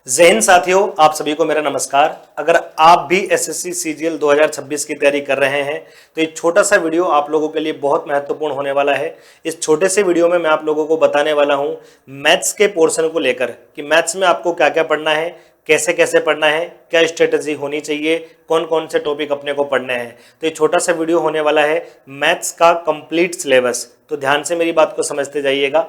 जय हिंद साथियों, आप सभी को मेरा नमस्कार। अगर आप भी एसएससी सीजीएल 2026 की तैयारी कर रहे हैं तो एक छोटा सा वीडियो आप लोगों के लिए बहुत महत्वपूर्ण होने वाला है। इस छोटे से वीडियो में मैं आप लोगों को बताने वाला हूं मैथ्स के पोर्शन को लेकर कि मैथ्स में आपको क्या क्या पढ़ना है, कैसे कैसे पढ़ना है, क्या स्ट्रेटजी होनी चाहिए, कौन कौन से टॉपिक अपने को पढ़ने हैं। तो ये छोटा सा वीडियो होने वाला है मैथ्स का कंप्लीट सिलेबस। तो ध्यान से मेरी बात को समझते जाइएगा।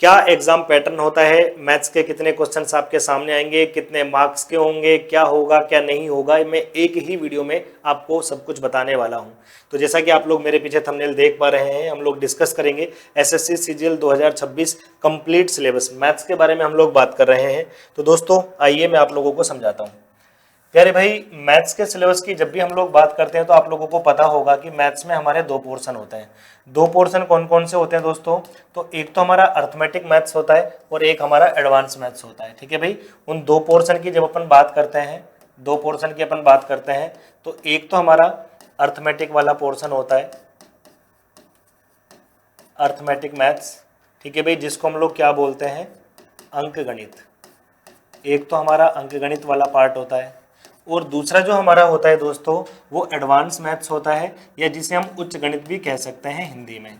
क्या एग्जाम पैटर्न होता है, मैथ्स के कितने क्वेश्चंस आपके सामने आएंगे, कितने मार्क्स के होंगे, क्या होगा क्या नहीं होगा, मैं एक ही वीडियो में आपको सब कुछ बताने वाला हूं। तो जैसा कि आप लोग मेरे पीछे थंबनेल देख पा रहे हैं, हम लोग डिस्कस करेंगे SSC CGL 2026 complete syllabus. Maths के बारे में हम लोग बात कर रहे हैं। तो दोस्तों आइए मैं आप लोगों को समझाता हूँ। प्यारे भाई, मैथ्स के सिलेबस की जब भी हम लोग बात करते हैं तो आप लोगों को पता होगा कि मैथ्स में हमारे दो पोर्शन होते हैं। दो पोर्शन कौन कौन से होते हैं दोस्तों? तो एक तो हमारा अर्थमेटिक मैथ्स होता है और एक हमारा एडवांस मैथ्स होता है। ठीक है भाई, उन दो पोर्शन की जब अपन बात करते हैं, दो पोर्शन की अपन बात करते हैं, तो एक तो हमारा अर्थमेटिक वाला पोर्शन होता है, अर्थमेटिक मैथ्स। ठीक है भाई, जिसको हम लोग क्या बोलते हैं, अंकगणित। एक तो हमारा अंकगणित वाला पार्ट होता है और दूसरा जो हमारा होता है दोस्तों वो एडवांस मैथ्स होता है, या जिसे हम उच्च गणित भी कह सकते हैं हिंदी में।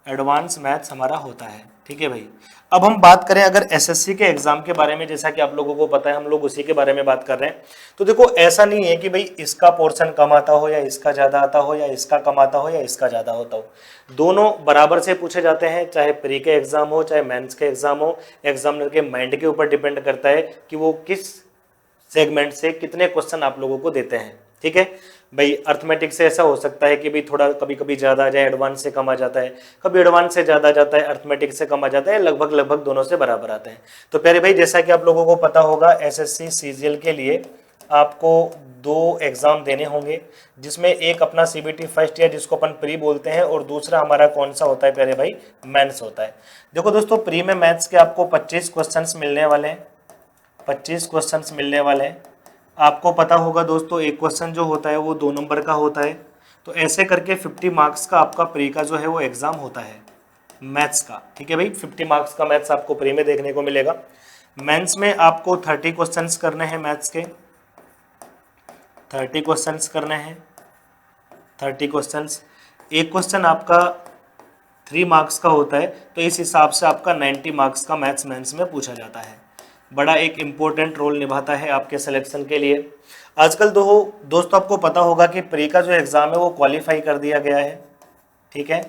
एडवांस मैथ्स हमारा होता है। ठीक है भाई, अब हम बात करें अगर एसएससी के एग्जाम के बारे में, जैसा कि आप लोगों को पता है हम लोग उसी के बारे में बात कर रहे हैं। तो देखो, ऐसा नहीं है कि भाई इसका पोर्शन कम आता हो या इसका ज्यादा आता हो, या इसका कम आता हो या इसका ज्यादा होता हो। दोनों बराबर से पूछे जाते हैं, चाहे प्री के एग्जाम हो चाहे मेंस के एग्जाम हो। एग्जामिनर के माइंड के ऊपर डिपेंड करता है कि वो किस सेगमेंट से कितने क्वेश्चन आप लोगों को देते हैं। ठीक है भाई, अर्थमेटिक से ऐसा हो सकता है कि भाई थोड़ा कभी कभी ज्यादा आ जाए, एडवांस से कम आ जाता है, कभी एडवांस से ज्यादा आ जाता है, अर्थमेटिक से कम आ जाता है, लगभग लगभग दोनों से बराबर आते हैं। तो प्यारे भाई, जैसा कि आप लोगों को पता होगा एसएससी सीजीएल के लिए आपको दो एग्जाम देने होंगे, जिसमें एक अपना सीबीटी फर्स्ट ईयर जिसको अपन प्री बोलते हैं, और दूसरा हमारा कौन सा होता है प्यारे भाई, मेंस होता है। देखो दोस्तों, प्री में मैथ्स के आपको 25 क्वेश्चंस मिलने वाले हैं, 25 क्वेश्चंस मिलने वाले हैं। आपको पता होगा दोस्तों, एक क्वेश्चन जो होता है वो 2 नंबर का होता है। तो ऐसे करके 50 मार्क्स का आपका प्री का जो है वो एग्जाम होता है मैथ्स का। ठीक है भाई, 50 मार्क्स का मैथ्स आपको प्री में देखने को मिलेगा। मेंस में आपको 30 क्वेश्चंस करने हैं मैथ्स के, 30 क्वेश्चंस करने हैं, 30 क्वेश्चंस। एक क्वेश्चन आपका 3 मार्क्स का होता है, तो इस हिसाब से आपका 90 मार्क्स का मैथ्स मेंस में पूछा जाता है। बड़ा एक इम्पोर्टेंट रोल निभाता है आपके सिलेक्शन के लिए। आजकल दोस्तों आपको पता होगा कि प्री का जो एग्ज़ाम है वो क्वालिफाई कर दिया गया है। ठीक है,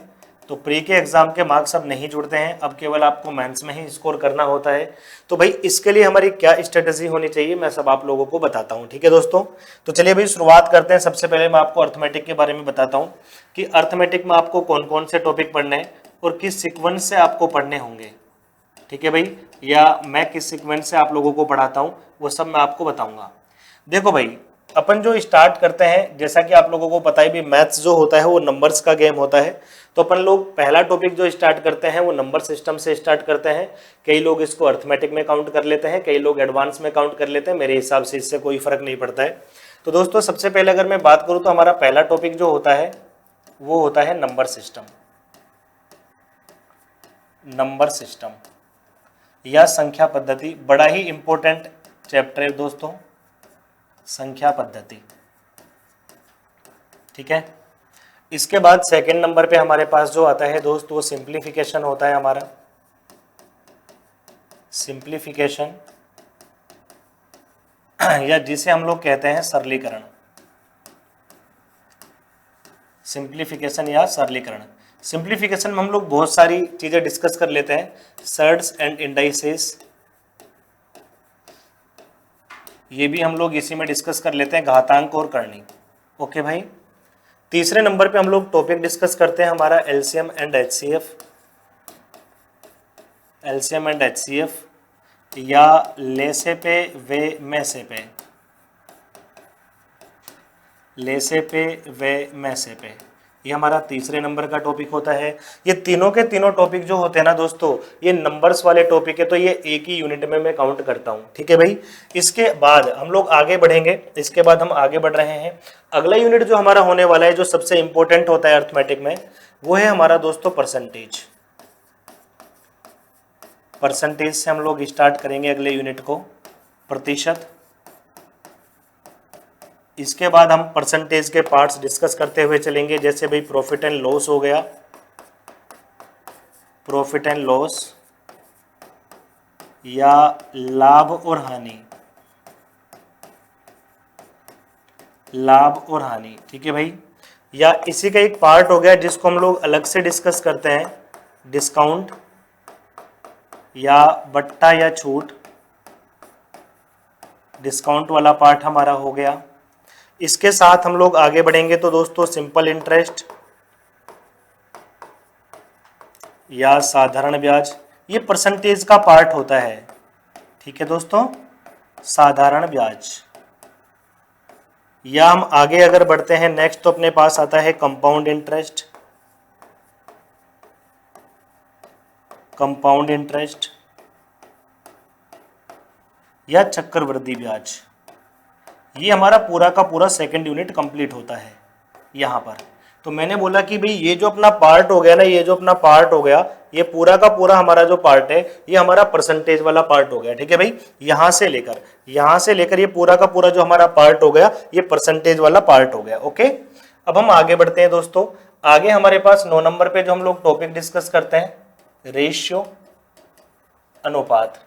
तो प्री के एग्ज़ाम के मार्क्स अब नहीं जुड़ते हैं, अब केवल आपको मेंस में ही स्कोर करना होता है। तो भाई इसके लिए हमारी क्या स्ट्रेटजी होनी चाहिए, मैं सब आप लोगों को बताता हूँ। ठीक है दोस्तों, तो चलिए भाई शुरुआत करते हैं। सबसे पहले मैं आपको अर्थमेटिक के बारे में बताता हूँ कि अर्थमेटिक में आपको कौन कौन से टॉपिक पढ़ने हैं और किस सीक्वेंस से आपको पढ़ने होंगे। ठीक है भाई, या मैं किस सीक्वेंस से आप लोगों को पढ़ाता हूँ वो सब मैं आपको बताऊंगा। देखो भाई, अपन जो स्टार्ट करते हैं, जैसा कि आप लोगों को पता है भी मैथ्स जो होता है वो नंबर्स का गेम होता है। तो अपन लोग पहला टॉपिक जो स्टार्ट करते हैं वो नंबर सिस्टम से स्टार्ट करते हैं। कई लोग इसको अर्थमेटिक में काउंट कर लेते हैं, कई लोग एडवांस में काउंट कर लेते हैं, मेरे हिसाब से इससे कोई फर्क नहीं पड़ता है। तो दोस्तों सबसे पहले अगर मैं बात करूँ तो हमारा पहला टॉपिक जो होता है वो होता है नंबर सिस्टम। नंबर सिस्टम या संख्या पद्धति, बड़ा ही इंपॉर्टेंट चैप्टर है दोस्तों, संख्या पद्धति। ठीक है, इसके बाद सेकंड नंबर पे हमारे पास जो आता है दोस्त वो सिंप्लीफिकेशन होता है हमारा, सिंप्लीफिकेशन या जिसे हम लोग कहते हैं सरलीकरण, सिंप्लीफिकेशन या सरलीकरण। सिंप्लीफिकेशन में हम लोग बहुत सारी चीजें डिस्कस कर लेते हैं, सर्ड्स एंड इंडाइसेस, ये भी हम लोग इसी में डिस्कस कर लेते हैं, घातांक और करनी। ओके भाई, तीसरे नंबर पे हम लोग टॉपिक डिस्कस करते हैं हमारा LCM and HCF, LCM and HCF या लेसे पे वे मैसे पे, लेसे पे वे मैसे पे, ये हमारा तीसरे नंबर का टॉपिक होता है। ये तीनों के तीनों टॉपिक जो होते हैं ना दोस्तों, ये नंबर्स वाले टॉपिक है, तो ये एक ही यूनिट में मैं काउंट करता हूँ। ठीक है भाई, इसके बाद हम लोग आगे बढ़ेंगे, इसके बाद हम आगे बढ़ रहे हैं। अगला यूनिट जो हमारा होने वाला है, जो सबसे इंपॉर्टेंट होता है अर्थमेटिक में, वो है हमारा दोस्तों परसेंटेज। परसेंटेज से हम लोग स्टार्ट करेंगे अगले यूनिट को, प्रतिशत। इसके बाद हम परसेंटेज के पार्ट्स डिस्कस करते हुए चलेंगे, जैसे भाई प्रॉफिट एंड लॉस हो गया, प्रॉफिट एंड लॉस या लाभ और हानि, लाभ और हानि, ठीक है भाई। या इसी का एक पार्ट हो गया जिसको हम लोग अलग से डिस्कस करते हैं, डिस्काउंट या बट्टा या छूट, डिस्काउंट वाला पार्ट हमारा हो गया। इसके साथ हम लोग आगे बढ़ेंगे तो दोस्तों सिंपल इंटरेस्ट या साधारण ब्याज, ये परसेंटेज का पार्ट होता है, ठीक है दोस्तों, साधारण ब्याज। या हम आगे अगर बढ़ते हैं नेक्स्ट तो अपने पास आता है कंपाउंड इंटरेस्ट, कंपाउंड इंटरेस्ट या चक्रवृद्धि ब्याज। ये हमारा पूरा का पूरा सेकंड यूनिट कंप्लीट होता है यहाँ पर। तो मैंने बोला कि भाई ये जो अपना पार्ट हो गया ना, ये जो अपना पार्ट हो गया, ये पूरा का पूरा हमारा जो पार्ट है ये हमारा परसेंटेज वाला पार्ट हो गया, ठीक है भाई। यहाँ से लेकर ये पूरा का पूरा जो हमारा पार्ट हो गया ये परसेंटेज वाला पार्ट हो गया, ओके। अब हम आगे बढ़ते हैं दोस्तों। आगे हमारे पास 9 नंबर पे जो हम लोग टॉपिक डिस्कस करते हैं, रेशियो, अनुपात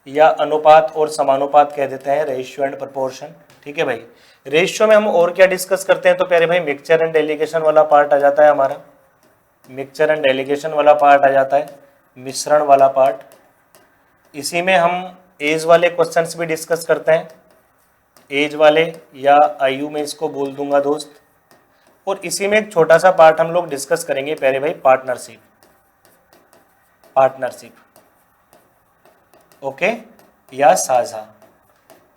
या अनुपात और समानुपात कह देते हैं, रेशियो एंड प्रोपोर्शन, ठीक है भाई। रेशियो में हम और क्या डिस्कस करते हैं तो प्यारे भाई मिक्सचर एंड डेलीगेशन वाला पार्ट आ जाता है हमारा, मिक्सचर एंड डेलीगेशन वाला पार्ट आ जाता है, मिश्रण वाला पार्ट। इसी में हम एज वाले क्वेश्चंस भी डिस्कस करते हैं, एज वाले या आयु में इसको बोल दूंगा दोस्त। और इसी में एक छोटा सा पार्ट हम लोग डिस्कस करेंगे प्यारे भाई, पार्टनरशिप, पार्टनरशिप, ओके, या साझा।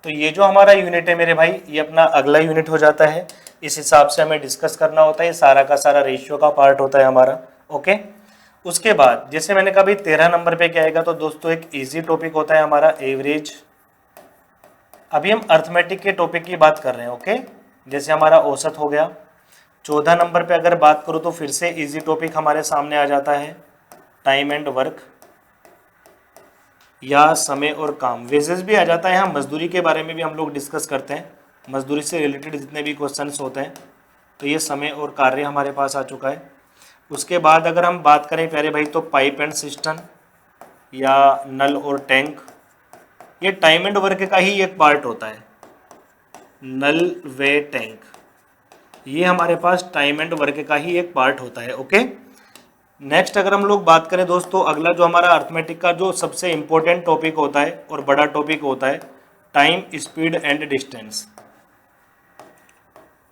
तो ये जो हमारा यूनिट है मेरे भाई ये अपना अगला यूनिट हो जाता है। इस हिसाब से हमें डिस्कस करना होता है, सारा का सारा रेशियो का पार्ट होता है हमारा, ओके। उसके बाद जैसे मैंने कहा भाई 13 नंबर पे क्या आएगा तो दोस्तों एक इजी टॉपिक होता है हमारा, एवरेज। अभी हम अर्थमेटिक के टॉपिक की बात कर रहे हैं, ओके। जैसे हमारा औसत हो गया। 14 नंबर पे अगर बात करूँ तो फिर से इजी टॉपिक हमारे सामने आ जाता है, टाइम एंड वर्क या समय और काम। वेजेस भी आ जाता है, यहाँ मजदूरी के बारे में भी हम लोग डिस्कस करते हैं, मजदूरी से रिलेटेड जितने भी क्वेश्चंस होते हैं। तो ये समय और कार्य हमारे पास आ चुका है। उसके बाद अगर हम बात करें प्यारे भाई तो पाइप एंड सिस्टम या नल और टैंक, ये टाइम एंड वर्क का ही एक पार्ट होता है, नल वे टैंक, ये हमारे पास टाइम एंड वर्क का ही एक पार्ट होता है, ओके। नेक्स्ट अगर हम लोग बात करें दोस्तों, अगला जो हमारा अर्थमेटिक का जो सबसे इंपॉर्टेंट टॉपिक होता है और बड़ा टॉपिक होता है, time, speed and distance,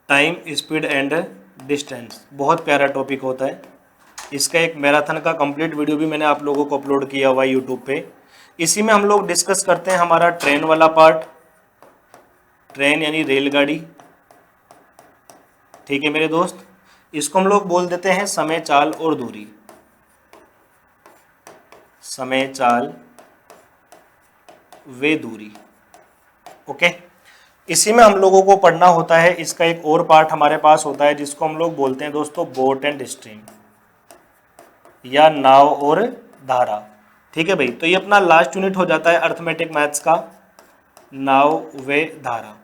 time, speed and distance, बहुत प्यारा टॉपिक होता है। इसका एक मैराथन का कंप्लीट वीडियो भी मैंने आप लोगों को अपलोड किया हुआ है यूट्यूब पे। इसी में हम लोग डिस्कस करते हैं हमारा ट्रेन वाला पार्ट, ट्रेन यानी रेलगाड़ी, ठीक है मेरे दोस्त। इसको हम लोग बोल देते हैं समय, चाल और दूरी, समय, चाल वे दूरी, ओके। इसी में हम लोगों को पढ़ना होता है, इसका एक और पार्ट हमारे पास होता है जिसको हम लोग बोलते हैं दोस्तों बोट एंड स्ट्रीम या नाव और धारा, ठीक है भाई। तो ये अपना लास्ट यूनिट हो जाता है अर्थमेटिक मैथ्स का, नाव वे धारा,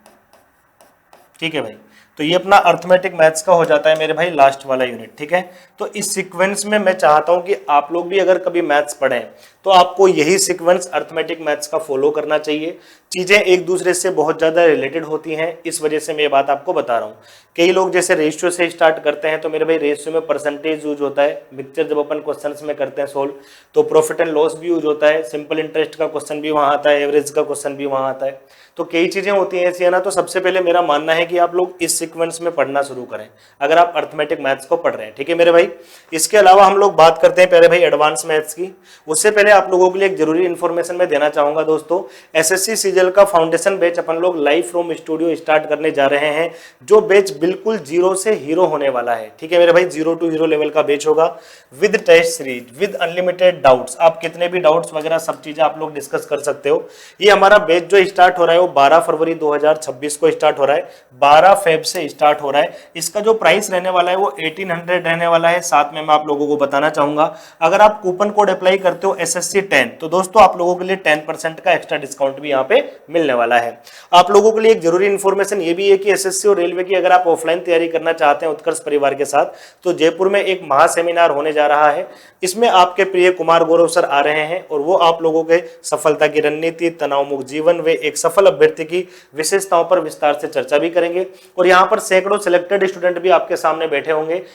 ठीक है भाई। तो ये अपना अर्थमेटिक मैथ्स का हो जाता है मेरे भाई लास्ट वाला यूनिट, ठीक है। तो इस सीक्वेंस में मैं चाहता हूं कि आप लोग भी अगर कभी मैथ्स पढ़ें तो आपको यही सीक्वेंस अर्थमेटिक मैथ्स का फॉलो करना चाहिए। चीजें एक दूसरे से बहुत ज्यादा रिलेटेड होती हैं, इस वजह से मैं ये बात आपको बता रहा हूँ। कई लोग जैसे रेशियो से स्टार्ट करते हैं तो मेरे भाई रेशियो में परसेंटेज यूज होता है, मिक्सचर जब अपन क्वेश्चन में करते हैं सोल्व तो प्रॉफिट एंड लॉस भी यूज होता है, सिंपल इंटरेस्ट का क्वेश्चन भी वहाँ आता है, एवरेज का क्वेश्चन भी वहाँ आता है। तो कई चीजें होती हैं ऐसी है ना। तो सबसे पहले मेरा मानना है कि आप लोग इस सीक्वेंस में पढ़ना शुरू करें अगर आप अर्थमेटिक मैथ्स को पढ़ रहे हैं, ठीक है मेरे भाई। इसके अलावा हम लोग बात करते हैं प्यारे भाई एडवांस मैथ्स की। उससे पहले आप लोगों के लिए एक जरूरी इन्फॉर्मेशन मैं देना चाहूंगा दोस्तों, एसएससी सीजीएल का फाउंडेशन बैच अपन लोग लाइव फ्रॉम स्टूडियो स्टार्ट करने जा रहे हैं। जो बैच बिल्कुल जीरो से हीरो होने वाला है। ठीक है मेरे भाई, जीरो टू हीरो लेवल का बैच होगा with test series, with unlimited doubts. आप कितने भी डाउट्स वगैरह सब चीजें आप लोग डिस्कस कर सकते हो। ये हमारा बैच जो स्टार्ट हो रहा है वो 12 फरवरी 2026 को स्टार्ट हो रहा है, 12 फेब से स्टार्ट हो रहा है। इसका जो प्राइस रहने वाला है वो 1800 रहने वाला है। साथ में मैं आप लोगों को बताना चाहूंगा, अगर आप कूपन कोड अप्लाई करते हो SSC 10 तो दोस्तों आप लोगों के लिए 10% का एक्स्ट्रा डिस्काउंट भी यहाँ पे मिलने वाला है। आप लोगों के लिए एक जरूरी इंफॉर्मेशन ये भी है कि SSC और रेलवे की अगर आप ऑफलाइन तैयारी करना चाहते हैं उत्कर्ष परिवार के साथ, तो जयपुर में एक महा सेमिनार होने जा रहा है। इसमें आपके प्रिय कुमार गौरव सर आ रहे हैं और वो आप लोगों के सफलता की रणनीति, तनाव मुक्त जीवन व एक सफल अभ्यर्थी की विशेषताओं पर विस्तार से चर्चा भी करेंगे। और यहाँ पर सैकड़ों सिलेक्टेड स्टूडेंट भी आपके सामने बैठे होंगे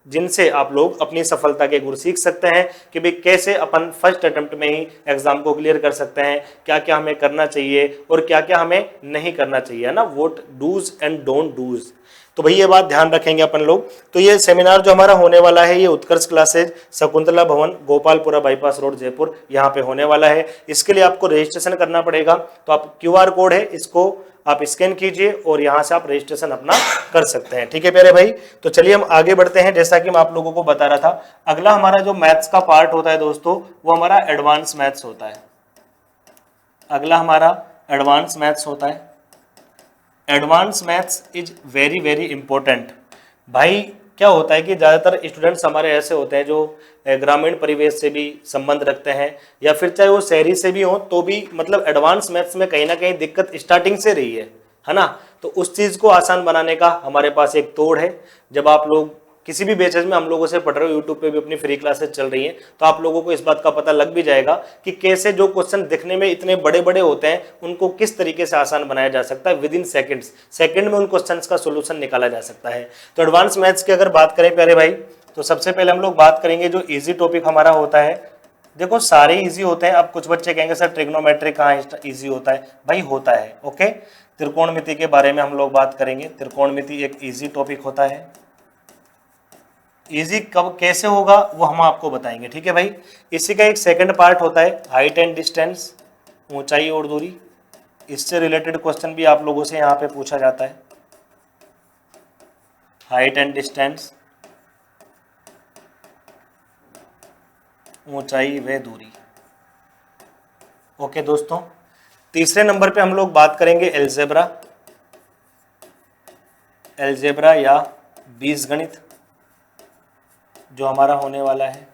जिनसे आप लोग अपनी सफलता के गुर सीख सकते हैं कि भाई कैसे अपन फर्स्ट अटेम्प्ट में ही एग्जाम को क्लियर कर सकते हैं, क्या क्या हमें करना चाहिए और क्या क्या हमें नहीं करना चाहिए, है ना, what dos and don't dos. तो भाई ये बात ध्यान रखेंगे अपन लोग। तो ये सेमिनार जो हमारा होने वाला है ये उत्कर्ष क्लासेज, शकुंतला भवन, गोपालपुरा बाईपास रोड, जयपुर, यहाँ पे होने वाला है। इसके लिए आपको रजिस्ट्रेशन करना पड़ेगा। तो आप QR कोड है, इसको आप स्कैन कीजिए और यहाँ से आप रजिस्ट्रेशन अपना कर सकते हैं। ठीक है प्यारे भाई, तो चलिए हम आगे बढ़ते हैं। जैसा कि मैं आप लोगों को बता रहा था, अगला हमारा जो मैथ्स का पार्ट होता है दोस्तों वो हमारा एडवांस मैथ्स होता है। अगला हमारा एडवांस मैथ्स होता है। Advance maths is very very important. भाई क्या होता है कि ज़्यादातर स्टूडेंट्स हमारे ऐसे होते हैं जो ग्रामीण परिवेश से भी संबंध रखते हैं या फिर चाहे वो शहरी से भी हो, तो भी मतलब एडवांस मैथ्स में कहीं ना कहीं दिक्कत स्टार्टिंग से रही है ना। तो उस चीज़ को आसान बनाने का हमारे पास एक तोड़ है। जब आप लोग किसी भी बैचेज में हम लोगों से पढ़ रहे हो, यूट्यूब पे भी अपनी फ्री क्लासेस चल रही हैं, तो आप लोगों को इस बात का पता लग भी जाएगा कि कैसे जो क्वेश्चन दिखने में इतने बड़े बड़े होते हैं उनको किस तरीके से आसान बनाया जा सकता है। विद इन सेकंड में उन क्वेश्चंस का सोल्यूशन निकाला जा सकता है। तो एडवांस मैथ्स की अगर बात करें प्यारे भाई, तो सबसे पहले हम लोग बात करेंगे जो ईजी टॉपिक हमारा होता है। देखो सारे ईजी होते हैं। अब कुछ बच्चे कहेंगे सर ट्रिग्नोमेट्री कहाँ ईजी होता है? भाई होता है। ओके, त्रिकोणमिति के बारे में हम लोग बात करेंगे। त्रिकोणमिति एक ईजी टॉपिक होता है। इजी कब कैसे होगा वो हम आपको बताएंगे। ठीक है भाई, इसी का एक सेकंड पार्ट होता है हाइट एंड डिस्टेंस, ऊंचाई और दूरी। इससे रिलेटेड क्वेश्चन भी आप लोगों से यहाँ पे पूछा जाता है। हाइट एंड डिस्टेंस, ऊंचाई व दूरी। ओके दोस्तों, तीसरे नंबर पे हम लोग बात करेंगे एलजेब्रा। एलजेब्रा या बीजगणित जो हमारा होने वाला है।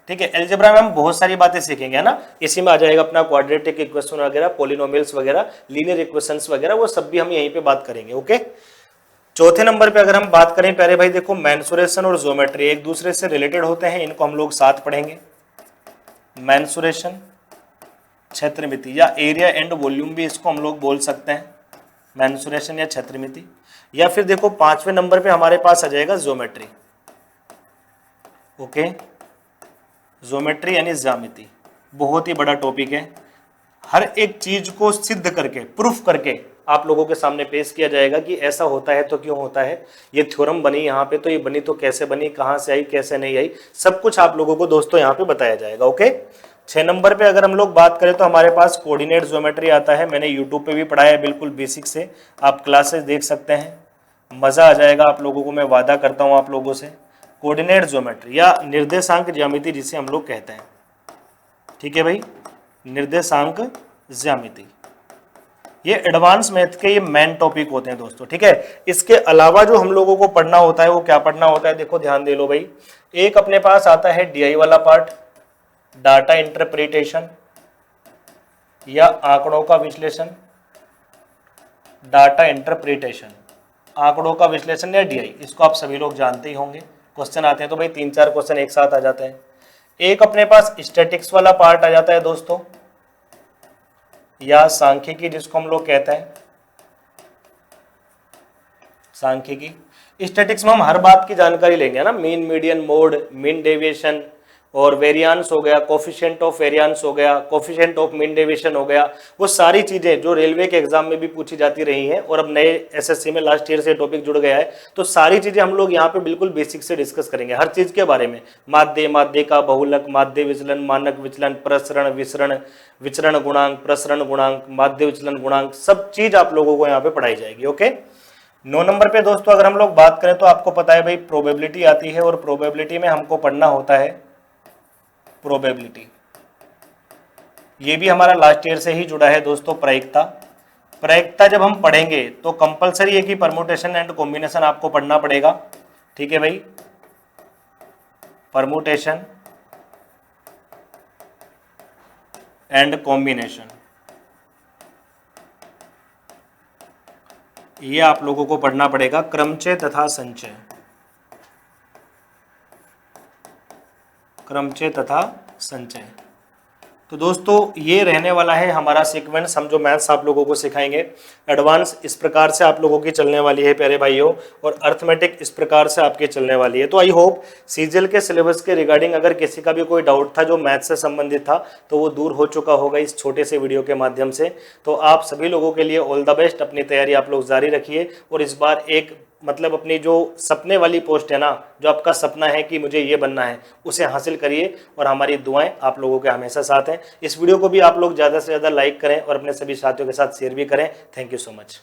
ठीक है, एलजेब्रा में हम बहुत सारी बातें सीखेंगे, है ना। इसी में आ जाएगा अपना क्वाड्रेटिक इक्वेशन वगैरह, पॉलिनोमियल्स वगैरह, लीनियर इक्वेशंस वगैरह, वो सब भी हम यहीं पे बात करेंगे। ओके, चौथे नंबर पे अगर हम बात करें प्यारे भाई, देखो मेंसुरेशन और ज्योमेट्री एक दूसरे से रिलेटेड होते हैं, इनको हम लोग साथ पढ़ेंगे। मेंसुरेशन, क्षेत्रमिति या एरिया एंड वॉल्यूम भी इसको हम लोग बोल सकते हैं, मेंसुरेशन या क्षेत्रमिति। या फिर देखो पांचवें नंबर पे हमारे पास आ जाएगा ज्योमेट्री। ओके, ज्योमेट्री यानी ज्यामिति, बहुत ही बड़ा टॉपिक है। हर एक चीज को सिद्ध करके, प्रूफ करके आप लोगों के सामने पेश किया जाएगा कि ऐसा होता है तो क्यों होता है, ये थ्योरम बनी यहाँ पे तो ये बनी तो कैसे बनी, कहाँ से आई, कैसे नहीं आई, सब कुछ आप लोगों को दोस्तों यहाँ पे बताया जाएगा। ओके, 6 नंबर पे अगर हम लोग बात करें तो हमारे पास कोऑर्डिनेट ज्योमेट्री आता है। मैंने यूट्यूब पे भी पढ़ाया है, बिल्कुल बेसिक से, आप क्लासेस देख सकते हैं, मजा आ जाएगा आप लोगों को, मैं वादा करता हूँ आप लोगों से। कोऑर्डिनेट ज्योमेट्री या निर्देशांक ज्यामिति जिसे हम लोग कहते हैं। ठीक है भाई, निर्देशांक ज्यामिति, ये एडवांस मैथ के ये मेन टॉपिक होते हैं दोस्तों। ठीक है, इसके अलावा जो हम लोगों को पढ़ना होता है वो क्या पढ़ना होता है, देखो ध्यान दे लो भाई। एक अपने पास आता है DI वाला पार्ट, डाटा इंटरप्रिटेशन या आंकड़ों का विश्लेषण। डाटा इंटरप्रिटेशन, आंकड़ों का विश्लेषण या DI, इसको आप सभी लोग जानते ही होंगे। क्वेश्चन आते हैं तो भाई 3-4 क्वेश्चन एक साथ आ जाते हैं। एक अपने पास स्टैटिक्स वाला पार्ट आ जाता है दोस्तों, या सांख्यिकी जिसको हम लोग कहते हैं, सांख्यिकी। स्टैटिक्स में हम हर बात की जानकारी लेंगे, है ना, mean, median, mode, mean deviation और वेरिएंस हो गया, कोफिशिएंट ऑफ वेरिएंस हो गया, कोफिशिएंट ऑफ मीन डेविएशन हो गया। वो सारी चीजें जो रेलवे के एग्जाम में भी पूछी जाती रही हैं और अब नए SSC में लास्ट ईयर से टॉपिक जुड़ गया है, तो सारी चीजें हम लोग यहाँ पे बिल्कुल बेसिक से डिस्कस करेंगे, हर चीज के बारे में। माध्य, माध्य का बहुलक, माध्य विचलन, मानक विचलन, प्रसरण, विसरण, विचरण गुणांक, प्रसरण गुणांक, माध्य विचलन गुणांक, सब चीज आप लोगों को यहाँ पे पढ़ाई जाएगी। ओके, 9 नंबर पे दोस्तों अगर हम लोग बात करें तो आपको पता है भाई प्रोबेबिलिटी आती है, और प्रोबेबिलिटी में हमको पढ़ना होता है प्रोबेबिलिटी। ये भी हमारा लास्ट ईयर से ही जुड़ा है दोस्तों, प्रायिकता। प्रायिकता जब हम पढ़ेंगे तो कंपलसरी है कि परमुटेशन एंड कॉम्बिनेशन आपको पढ़ना पड़ेगा, ठीक है भाई। परमुटेशन एंड कॉम्बिनेशन, ये आप लोगों को पढ़ना पड़ेगा। क्रमचय तथा संचय, क्रमचय तथा संचय। तो दोस्तों ये रहने वाला है हमारा सीक्वेंस, हम जो मैथ्स आप लोगों को सिखाएंगे। एडवांस इस प्रकार से आप लोगों की चलने वाली है प्यारे भाइयों, और अर्थमेटिक इस प्रकार से आपकी चलने वाली है। तो आई होप सीजीएल के सिलेबस के रिगार्डिंग अगर किसी का भी कोई डाउट था जो मैथ्स से संबंधित था तो वो दूर हो चुका होगा इस छोटे से वीडियो के माध्यम से। तो आप सभी लोगों के लिए ऑल द बेस्ट, अपनी तैयारी आप लोग जारी रखिए, और इस बार एक मतलब अपनी जो सपने वाली पोस्ट है ना, जो आपका सपना है कि मुझे ये बनना है, उसे हासिल करिए, और हमारी दुआएं आप लोगों के हमेशा साथ हैं। इस वीडियो को भी आप लोग ज़्यादा से ज़्यादा लाइक करें और अपने सभी साथियों के साथ शेयर भी करें। Thank you so much.